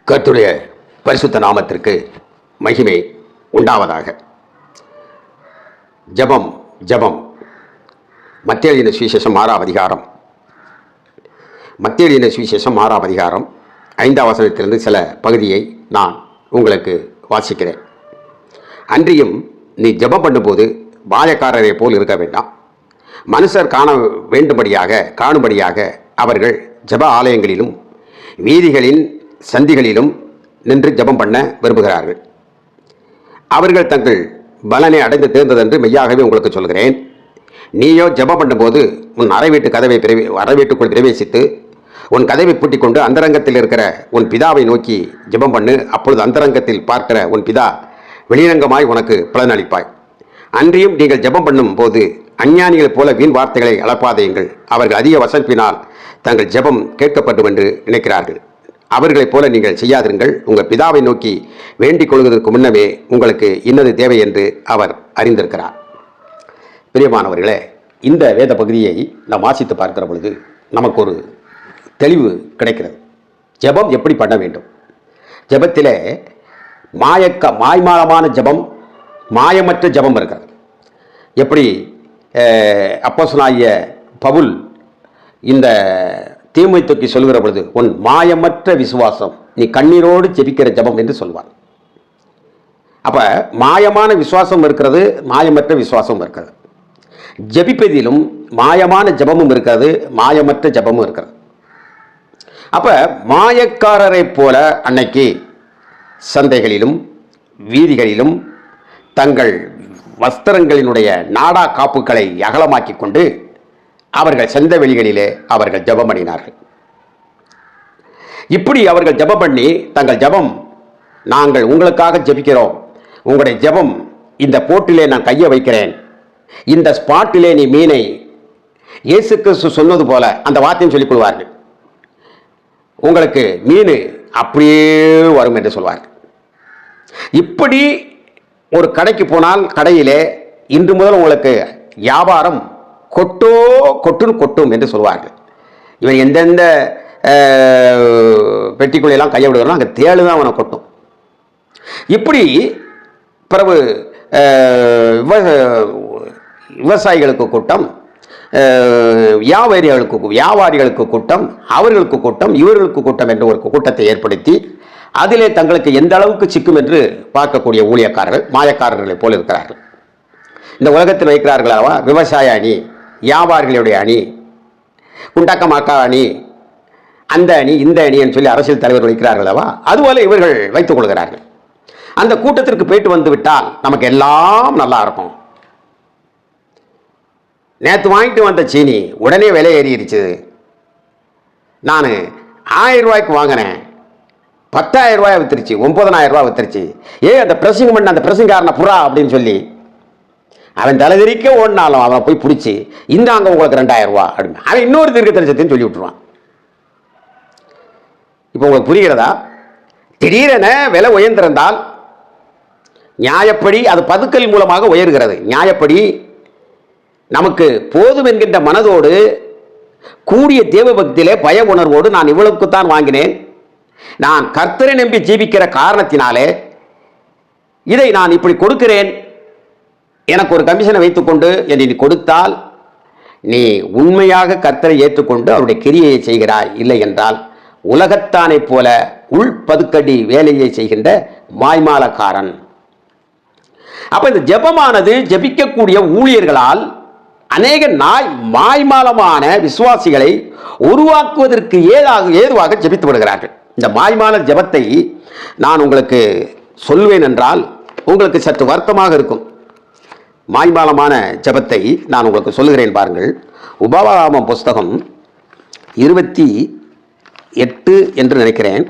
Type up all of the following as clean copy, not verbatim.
கர்த்தருடைய பரிசுத்த நாமத்திற்கு மகிமை உண்டாவதாக. ஜெபம் ஜெபம். மத்தேயு எழுதின சுவிசேஷம் 6ஆம் அதிகாரம். மத்தேயு எழுதின சுவிசேஷம் 6ஆம் அதிகாரம் 5ஆம் வசனத்திலிருந்து சில பகுதியை நான் உங்களுக்கு வாசிக்கிறேன். அன்றியும் நீ ஜெபம் பண்ணும்போது மாயக்காரரை போல் இருக்க வேண்டாம். மனுஷர் காணும்படியாக அவர்கள் ஜெப ஆலயங்களிலும் வீதிகளின் சந்திகளிலும் நின்று ஜெபம் பண்ண விரும்புகிறார்கள். அவர்கள் தங்கள் பலனை அடைந்து தேர்ந்ததென்று மெய்யாகவே உங்களுக்கு சொல்கிறேன். நீயோ ஜெபம் பண்ணும்போது உன் அறை வீட்டுக்குள் பிரவேசித்து உன் கதவை பூட்டிக் கொண்டு அந்தரங்கத்தில் இருக்கிற உன் பிதாவை நோக்கி ஜெபம் பண்ணு. அப்பொழுது அந்தரங்கத்தில் பார்க்கிற உன் பிதா வெளிரங்கமாய் உனக்கு பலனளிப்பாய். அன்றியும் நீங்கள் ஜெபம் பண்ணும் போது அஞ்ஞானிகளைப் போல வீண் வார்த்தைகளை அளப்பாதையுங்கள். அவர்கள் அதிக வசப்பினால் தங்கள் ஜெபம் கேட்கப்படும் என்று நினைக்கிறார்கள். அவர்களைப் போல நீங்கள் செய்யாதிருங்கள். உங்கள் பிதாவை நோக்கி வேண்டிக் கொள்வதற்கு முன்னமே உங்களுக்கு இன்னது தேவை என்று அவர் அறிந்திருக்கிறார். பிரியமானவர்களே, இந்த வேத பகுதியை நாம் வாசித்து பார்க்கிற பொழுது நமக்கு ஒரு தெளிவு கிடைக்கிறது. ஜெபம் எப்படி பண்ண வேண்டும்? ஜெபத்திலே மாய்மாலமான ஜெபம், மாயமற்ற ஜெபம் இருக்கிறது. எப்படி அப்போஸ்தலனாகிய பவுல் இந்த தீமோத்தேயுவுக்கு சொல்கிற பொழுது உன் மாயமற்ற விசுவாசம், நீ கண்ணீரோடு ஜெபிக்கிற ஜெபம் என்று சொல்வார். அப்ப மாயமான விசுவாசம் இருக்கிறது, மாயமற்ற விசுவாசம் இருக்கிறது. ஜெபிப்பதிலும் மாயமான ஜெபமும் இருக்கிறது, மாயமற்ற ஜெபமும் இருக்கிறது. அப்ப மாயக்காரரை போல அன்னைக்கு சந்தைகளிலும் வீதிகளிலும் தங்கள் வஸ்திரங்களினுடைய நாடா காப்புகளை அகலமாக்கி கொண்டு அவர்கள் சந்த வெளிகளிலே அவர்கள் ஜெபம் பண்ணினார்கள். இப்படி அவர்கள் ஜெபம் பண்ணி தங்கள் ஜெபம், நாங்கள் உங்களுக்காக ஜெபிக்கிறோம், உங்களுடைய ஜெபம் இந்த போட்டிலே நான் கையை வைக்கிறேன், இந்த ஸ்பாட்டிலே நீ மீனை இயேசு கிறிஸ்து சொன்னது போல அந்த வார்த்தையும் சொல்லிக் கொள்வார்கள். உங்களுக்கு மீன் அப்படியே வரும் என்று சொல்வார்கள். இப்படி ஒரு கடைக்கு போனால் கடையிலே இன்று முதல் உங்களுக்கு வியாபாரம் கொட்டும் என்று சொல்வார்கள். இவன் எந்தெந்த பெட்டிக்குள்ளையெல்லாம் கையை விடுகிறான், அங்கே தேழு தான் அவனை கொட்டும். இப்படி பிறகு விவசாயிகளுக்கு கூட்டம், வியாபாரிகளுக்கு கூட்டம், அவர்களுக்கு கூட்டம், இவர்களுக்கு கூட்டம் என்ற ஒரு கூட்டத்தை ஏற்படுத்தி அதிலே தங்களுக்கு எந்த அளவுக்கு சிக்கும் என்று பார்க்கக்கூடிய ஊழியக்காரர்கள் மாயக்காரர்களை போல இருக்கிறார்கள். இந்த உலகத்தில் வைக்கிறார்கள் அல்லவா, விவசாய அணி, வியாபாரிகளுடைய அணி, குண்டக்கமாக்கா அணி, அந்த அணி இந்த அணின்னு சொல்லி அரசியல் தலைவர்கள் வைக்கிறார்கள் அல்லவா, அதுபோல இவர்கள் வைத்துக் கொள்கிறார்கள். அந்த கூட்டத்திற்கு போயிட்டு வந்து விட்டால் நமக்கு எல்லாம் நல்லா இருக்கும். நேற்று வாங்கிட்டு வந்த சீனி உடனே விலை ஏறிடுச்சு, நான் 1000 ரூபாய்க்கு வாங்கினேன், 10,000 ரூபாய் வித்துருச்சு, 9,000 ரூபாய் வித்துருச்சு. அந்த பிரசிங் பண்ண அந்த பிரசிங்காரனை புறா அப்படின்னு சொல்லி அவன் தலைதிரிக்க ஓடினாலும் அவன் போய் பிடிச்சி இந்தாங்க உங்களுக்கு 2,000 ரூபா அப்படின்னு அவன் இன்னொரு தீர்க்க தரிசனத்தையும் சொல்லி விட்டுருவான். இப்போ உங்களுக்கு புரிகிறதா? திடீரென விலை உயர்ந்திருந்தால் நியாயப்படி அது பதுக்கல் மூலமாக உயர்கிறது. நியாயப்படி நமக்கு போதும் என்கின்ற மனதோடு கூடிய தேவ பக்தியிலே பய உணர்வோடு நான் இவ்வளவுக்குத்தான் வாங்கினேன், நான் கர்த்தரை நம்பி ஜீவிக்கிற காரணத்தினாலே இதை நான் இப்படி கொடுக்கிறேன், எனக்கு ஒரு கமிஷனை வைத்துக்கொண்டு என்று நீ கொடுத்தால் நீ உண்மையாக கர்த்தரை ஏற்றுக்கொண்டு அவருடைய கிரியையை செய்கிறாய். இல்லை என்றால் உலகத்தானை போல உள் பதுக்கடி வேலையை செய்கின்ற மாய்மாலக்காரன். அப்ப இந்த ஜெபமானது ஜெபிக்கக்கூடிய ஊழியர்களால் அநேக மாய்மாலமான விசுவாசிகளை உருவாக்குவதற்கு ஏதுவாக ஜெபித்து விடுகிறார்கள். இந்த மாய்மால ஜெபத்தை நான் உங்களுக்கு சொல்வேன் என்றால் உங்களுக்கு சற்று வருத்தமாக இருக்கும். மாய்மாலமான ஜெபத்தை நான் உங்களுக்கு சொல்லுகிறேன் பாருங்கள். உபாகமம் புஸ்தகம் 28 என்று நினைக்கிறேன்.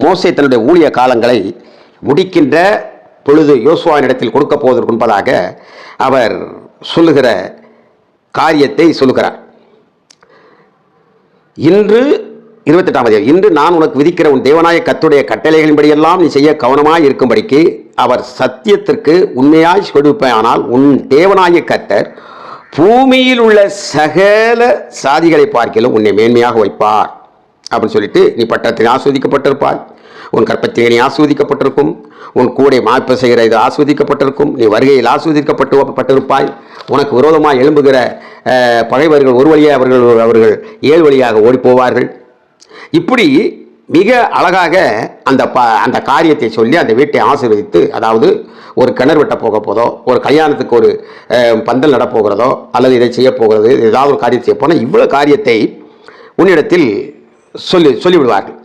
மோசே தன்னுடைய ஊழிய காலங்களை முடிக்கின்ற பொழுது யோசுவாவினிடத்தில் கொடுக்க போவதற்கு முன்பதாக அவர் சொல்லுகிற காரியத்தை சொல்லுகிறார். இன்று 28ஆம் அதிகாரம், இன்று நான் உனக்கு விதிக்கிற உன் தேவனாய கர்த்தருடைய கட்டளைகளின்படியெல்லாம் நீ செய்ய கவனமாய் இருக்கும்படிக்கு அவர் சத்தியத்திற்கு உண்மையாய் கொடுப்பானால் உன் தேவனாய கர்த்தர் பூமியில் உள்ள சகல சாதிகளை பார்க்கிலும் உன்னை மேன்மையாக வைப்பார். அப்படின்னு சொல்லிட்டு, நீ பட்டத்தில் ஆஸ்வதிக்கப்பட்டிருப்பாய், உன் கற்பத்திலே நீ ஆஸ்வதிக்கப்பட்டிருக்கும், உன் கூடை மாய்ப்பு செய்கிற இது ஆஸ்வதிக்கப்பட்டிருக்கும், நீ வருகையில் ஆஸ்வதிக்கப்பட்டிருப்பாய், உனக்கு விரோதமாக எழும்புகிற பகைவர்கள் ஒரு வழியாக அவர்கள் 7 வழியாக ஓடி போவார்கள். இப்படி மிக அழகாக அந்த காரியத்தை சொல்லி அந்த வீட்டை ஆசீர்வதித்து, அதாவது ஒரு கிணறு வெட்ட போக போதோ, ஒரு கல்யாணத்துக்கு ஒரு பந்தல் நடப்போகிறதோ, அல்லது இதை செய்ய போகிறது, ஏதாவது ஒரு காரியம் செய்ய போனால் இவ்வளோ காரியத்தை உன்னிடத்தில் சொல்லிவிடுவார்கள்.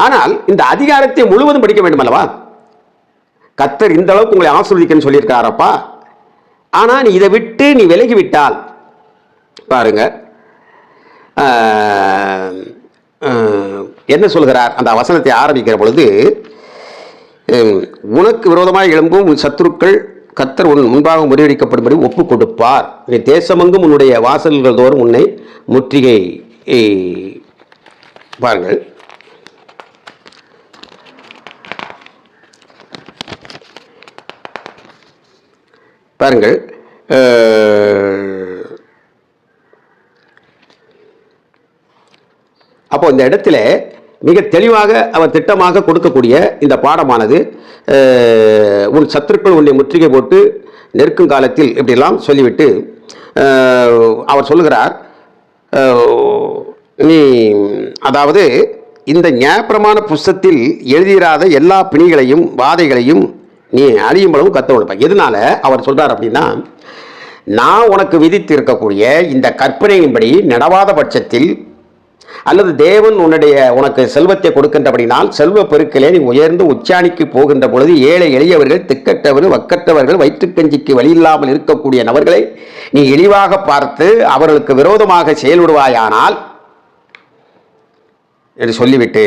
ஆனால் இந்த அதிகாரத்தை முழுவதும் படிக்க வேண்டும் அல்லவா? கர்த்தர் இந்த அளவுக்கு உங்களை ஆசீர்வதிக்கன்னு சொல்லியிருக்காரப்பா. ஆனால் நீ இதை விட்டு நீ விலகிவிட்டால் பாருங்க என்ன சொல்கிறார். அந்த வசனத்தை ஆரம்பிக்கிற பொழுது, உனக்கு விரோதமாக எழும்பும் உன் சத்துருக்கள் கர்த்தர் உன் முன்பாக முறியடிக்கப்படும்படி ஒப்பு கொடுப்பார். நீ தேசமெங்கும் உன்னுடைய வாசல்கள் தோறும் உன்னை முற்றுகை பாருங்கள். பாருங்கள், அப்போ இந்த இடத்துல மிக தெளிவாக அவர் திட்டமாக கொடுக்கக்கூடிய இந்த பாடமானது, உன் சத்துருக்கள் உன்னை முற்றுகை போட்டு நெருக்கும் காலத்தில் இப்படிலாம் சொல்லிவிட்டு அவர் சொல்லுகிறார், நீ அதாவது இந்த நியாயப்பிரமாண புஸ்தகத்தில் எழுதியிராத எல்லா பிணிகளையும் வாதைகளையும் நீ அழியும்பளவும் கற்று கொடுப்ப. எதனால அவர் சொல்றார் அப்படின்னா, நான் உனக்கு விதித்து இருக்கக்கூடிய இந்த கற்பனையின்படி நடவாத பட்சத்தில், அல்லது தேவன் உனக்கு செல்வத்தை கொடுக்கின்றபடினால் செல்வ பெருக்கிலே நீ உயர்ந்து உச்சாணிக்கு போகின்ற பொழுது ஏழை எளியவர்கள், திக்கற்றவர்கள், வக்கற்றவர்கள், வயிற்றுக்கஞ்சிக்கு வழி இல்லாமல் இருக்கக்கூடிய நபர்களை நீ இழிவாக பார்த்து அவர்களுக்கு விரோதமாக செயல்படுவாயானால் என்று சொல்லிவிட்டு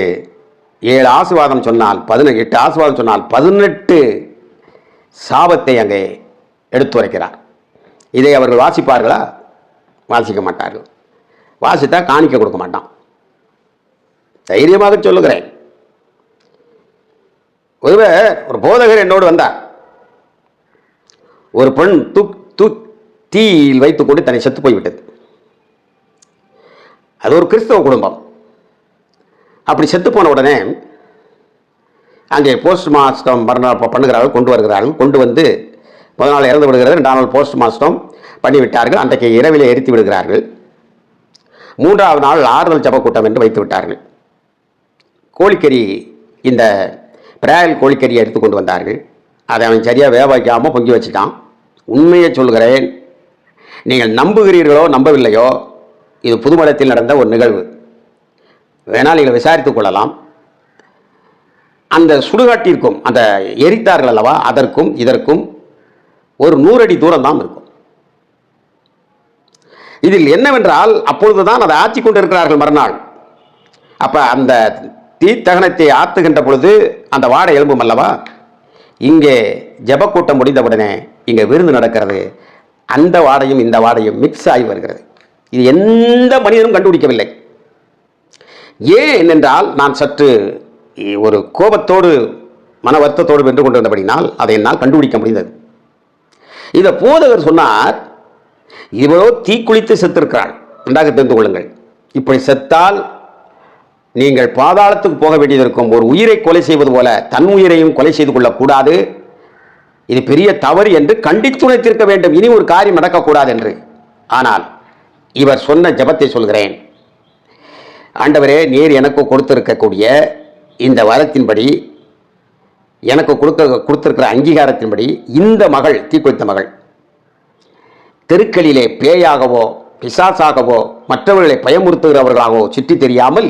7 ஆசீர்வாதம் சொன்னால் 18 ஆசீர்வாதம் சொன்னால் 18 சாபத்தை அங்கே எடுத்துரைக்கிறார். இதை அவர்கள் வாசிப்பார்களா? வாசிக்க மாட்டார்கள். வாசித்தா காணிக்க கொடுக்க மாட்டான். தைரியமாக சொல்லுகிறேன். ஒரு போதகர் என்னோடு வந்தார். ஒரு பெண் தீயில் வைத்துக் கொண்டு தன்னை செத்து போய்விட்டது. அது ஒரு கிறிஸ்தவ குடும்பம். அப்படி செத்து போன உடனே அங்கே போஸ்ட் மாஸ்டம் பண்ணுகிறார்கள், கொண்டு வருகிறார்கள். கொண்டு வந்து முதல் நாள் இறந்து விடுகிறது, 2ஆம் நாள் போஸ்ட் மாஸ்டம் பண்ணிவிட்டார்கள். அன்றைக்கு இரவிலே எரித்து விடுகிறார்கள். 3ஆவது நாள் ஆறுதல் ஜப கூட்டம் என்று வைத்து விட்டார்கள். கோழிக்கறி, இந்த பிராயல் கோழிக்கறியை எடுத்துக்கொண்டு வந்தார்கள். அதை அவன் சரியாக வேக வைக்காமல் பொங்கி வச்சுட்டான். உண்மையை சொல்கிறேன், நீங்கள் நம்புகிறீர்களோ நம்பவில்லையோ, இது புதுமடத்தில் நடந்த ஒரு நிகழ்வு. வேணால் நீங்கள் விசாரித்துக் கொள்ளலாம். அந்த சுடுகாட்டிற்கும் அந்த எரித்தார்கள் அல்லவா, அதற்கும் இதற்கும் ஒரு 100 அடி தூரம் தான் இருக்கும். இதில் என்னவென்றால், அப்பொழுதுதான் அதை ஆற்றி கொண்டிருக்கிறார்கள் மறுநாள். அப்ப அந்த தீத்தகனத்தை ஆற்றுகின்ற பொழுது அந்த வாடை எழும்பும் அல்லவா. இங்கே ஜபக்கூட்டம் முடிந்தவுடனே இங்கே விருந்து நடக்கிறது. அந்த வாடையும் இந்த வாடையும் மிக்ஸ் ஆகி வருகிறது. இது எந்த மனிதனும் கண்டுபிடிக்கவில்லை. ஏன் என்றால், நான் சற்று ஒரு கோபத்தோடு மன வருத்தத்தோடு வென்று கொண்டிருந்தபடினால் அதை என்னால் கண்டுபிடிக்க முடிந்தது. இந்த போதகர் சொன்னார், இவரோ தீக்குளித்து செத்திருக்கிறாள், நன்றாக தெரிந்து கொள்ளுங்கள். இப்படி செத்தால் நீங்கள் பாதாளத்துக்கு போக வேண்டியது இருக்கும். ஒரு உயிரை கொலை செய்வது போல தன் உயிரையும் கொலை செய்து கொள்ளக்கூடாது. இது பெரிய தவறு என்று கண்டித்துரைத்திருக்க வேண்டும். இனி ஒரு காரியம் நடக்கக்கூடாது என்று. ஆனால் இவர் சொன்ன ஜெபத்தை சொல்கிறேன். ஆண்டவரே, நீர் எனக்கு கொடுத்திருக்கக்கூடிய இந்த வரத்தின்படி, எனக்கு கொடுத்திருக்கிற அங்கீகாரத்தின்படி, இந்த மகள், தீக்குளித்த மகள், தெருக்களிலே பேயாகவோ பிசாசாகவோ மற்றவர்களை பயமுறுத்துகிறவர்களாகவோ சுற்றி தெரியாமல்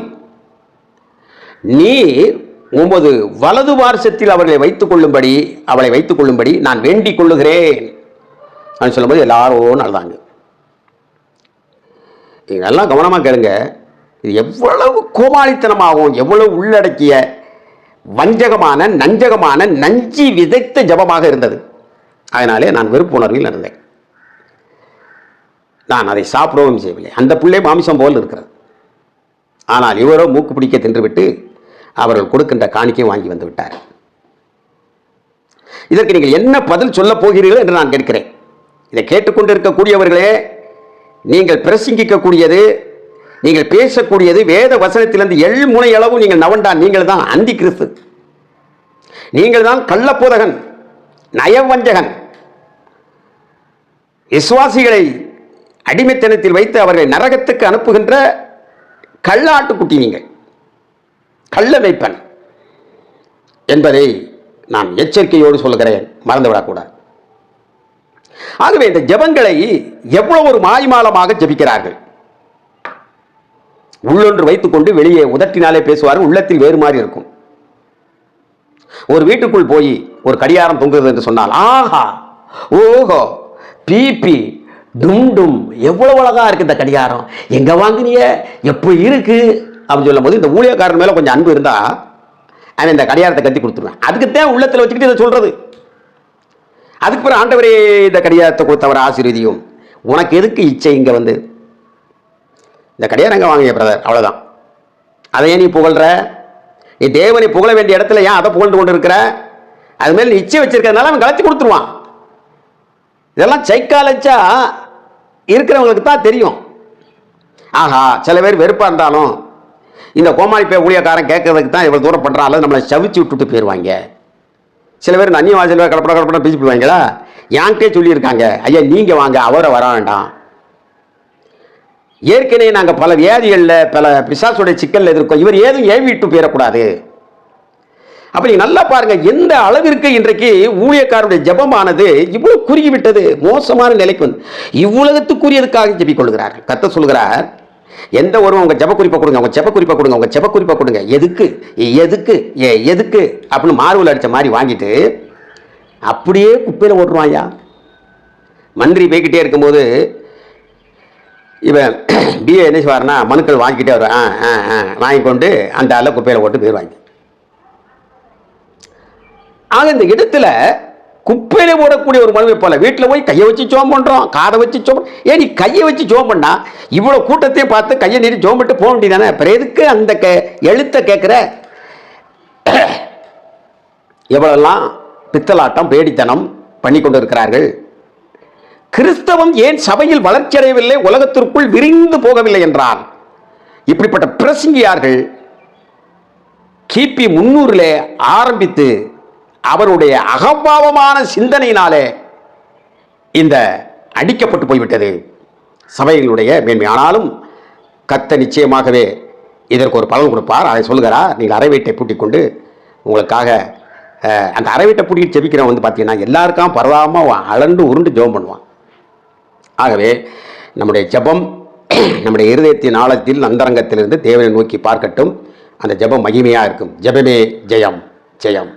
நீர் உமது வலது பார்சத்தில் அவளை வைத்துக் கொள்ளும்படி நான் வேண்டிக் கொள்ளுகிறேன் அப்படின்னு சொல்லும்போது எல்லாரும் நடந்தாங்க. இதெல்லாம் கவனமாக கேளுங்க. இது எவ்வளவு கோமாளித்தனமாகவும் எவ்வளவு உள்ளடக்கிய வஞ்சகமான நஞ்சகமான நஞ்சி விதைத்த ஜபமாக இருந்தது. அதனாலே நான் வெறுப்புணர்வில் இருந்தேன். நான் அதை சாப்பிடவும் செய்யவில்லை. அந்த பிள்ளை மாமிசம் போல் இருக்கிறது. ஆனால் இவரோ மூக்கு பிடிக்க தின்றுவிட்டு அவர்கள் கொடுக்கின்ற காணிக்கை வாங்கி வந்து விட்டார். இதற்கு நீங்கள் என்ன பதில் சொல்ல போகிறீர்கள் என்று நான் கேட்கிறேன். இதை கேட்டுக்கொண்டிருக்கக்கூடியவர்களே, நீங்கள் பிரசங்கிக்கக்கூடியது நீங்கள் பேசக்கூடியது வேத வசனத்திலிருந்து எள்முனை அளவு நீங்கள் நவண்டான். நீங்கள் தான் அந்தி கிறிஸ்து, நீங்கள் தான் கள்ளப்போதகன், நயவஞ்சகன். விசுவாசிகளை அடிமைத்தனத்தில் வைத்து அவர்களை நரகத்துக்கு அனுப்புகின்ற கள்ள ஆட்டுக்குட்டி, நீங்கள் கள்ள வைப்பன் என்பதை நான் எச்சரிக்கையோடு சொல்கிறேன், மறந்துவிடக்கூடாது. ஆகவே இந்த ஜெபங்களை எவ்வளவு ஒரு மாய்மாலமாக ஜெபிக்கிறார்கள். உள்ளொன்று வைத்துக்கொண்டு வெளியே உதட்டினாலே பேசுவார்கள், உள்ளத்தில் வேறு மாதிரி இருக்கும். ஒரு வீட்டுக்குள் போய் ஒரு கடிகாரம் தொங்குது என்று சொன்னால் ஆஹா ஓஹோ பிபி டும் டும் எவ்வளவு அழகா இருக்கு இந்த கடிகாரம், எங்க வாங்கினிய, எப்போ இருக்கு அப்படின்னு சொல்லும் போது இந்த ஊழியக்காரன் மேல கொஞ்சம் அன்பு இருந்தா அவன் இந்த கடிகாரத்தை கட்டி கொடுத்துருவேன். அதுக்குத்தான் உள்ளத்தில் வச்சுக்கிட்டு இதை சொல்றது. அதுக்கு பிறகு ஆண்டவரே இந்த கடிகாரத்தை கொடுத்தவர் ஆசீர்வதியும், உனக்கு எதுக்கு இச்சை இங்க வந்து இந்த கடிகாரம் எங்க வாங்கிய பிரதர், அவ்வளவுதான். அதையே நீ புகழ்ற, நீ தேவனை புகழ வேண்டிய இடத்துல ஏன் அதை புகழ்ந்து கொண்டு இருக்கிற? அது மேல நீ இச்சை வச்சிருக்கிறதுனால அவன் கலத்தி கொடுத்துருவான். இதெல்லாம் சைக்காலஜா இருக்கிறவங்களுக்கு தான் தெரியும். ஆஹா, சில பேர் வெறுப்பா இருந்தாலும் இந்த கோமாளி பே ஊழியக்காரன் கேட்கறதுக்கு தான் இவ்வளவு தூரம் பண்றான், அல்லது நம்மளை சவிச்சு விட்டுட்டு போயிடுவாங்க. சில பேர் அந்நிய வாசல் கடப்பட கடப்பட பேசி போவாங்களா, என்கிட்டே சொல்லியிருக்காங்க, ஐயா நீங்க வாங்க, அவரை வர வேண்டாம். ஏற்கனவே நாங்கள் பல வியாதிகளில் பல பிசாசுடைய சிக்கல் எதிர்க்கோம், இவர் ஏதும் ஏவிட்டு போயிடக்கூடாது. அப்ப நீங்க நல்லா பாருங்க, எந்த அளவிற்கு இன்றைக்கு ஊழியக்காரருடைய ஜெபமானது இவ்வளவு குறுகி விட்டது, மோசமான நிலைக்கு வந்து இவ்வுலகத்துக்குரியதுக்காக ஜெபிக் கொள்கிறார்கள். கர்த்தர் சொல்கிறார், எந்த ஒரு உங்க ஜெப குறிப்பை கொடுங்க, உங்க ஜெப குறிப்பை கொடுங்க, உங்க ஜெப குறிப்பை கொடுங்க, எதுக்கு எதுக்கு எதுக்கு அப்படின்னு மார்வல் அடிச்ச மாதிரி வாங்கிட்டு அப்படியே குப்பையில ஓட்டுருவாயா. மந்திரி போய்கிட்டே இருக்கும்போது இவன் பிஏ என்ன செய்வார்னா மனுக்கள் வாங்கிக்கிட்டே வருவான், வாங்கி கொண்டு அந்த ஆள குப்பையில ஓட்டு போயிடுவாங்க. ஆக இந்த இடத்துல குப்பையில போடக்கூடிய ஒரு மனுவை போல வீட்டில் போய் கையை வச்சு ஜோம் பண்றோம், காதை வச்சு ஜோம். ஏன் நீ கையை வச்சு ஜோம் பண்ணா இவ்வளவு கூட்டத்தையும் பார்த்து கையை நீட்டி ஜோம் பண்ணிட்டு போக வேண்டியதானே? அப்புறம் எதுக்கு அந்த எழுத்த கேட்கிற? எவ்வளவெல்லாம் பித்தலாட்டம் பேடித்தனம் பண்ணி கொண்டு இருக்கிறார்கள். கிறிஸ்தவம் ஏன் சபையில் வளர்ச்சி அடையவில்லை, உலகத்திற்குள் விரிந்து போகவில்லை என்றால் இப்படிப்பட்ட பிரசங்கியார்கள் கிபி 300 ஆரம்பித்து அவருடைய அகம்பாவமான சிந்தனையினாலே இந்த அடிக்கப்பட்டு போய்விட்டது சபைகளுடைய மேன்மை. ஆனாலும் கர்த்தர் நிச்சயமாகவே இதற்கு ஒரு பலன் கொடுப்பார். அதை சொல்லுகிறார், நீங்கள் அறை வீட்டை பூட்டிக் கொண்டு உங்களுக்காக அந்த அறை வீட்டை பூட்டிட்டு ஜெபிக்கிறவன் வந்து பார்த்தீங்கன்னா எல்லாருக்கும் பரவாமல் அலண்டு உருண்டு ஜெபம் பண்ணுவான். ஆகவே நம்முடைய ஜெபம் நம்முடைய இருதயத்தின் ஆழத்தில் அந்தரங்கத்திலிருந்து தேவனை நோக்கி பார்க்கட்டும். அந்த ஜெபம் மகிமையாக இருக்கும். ஜெபமே ஜெயம் ஜெயம்.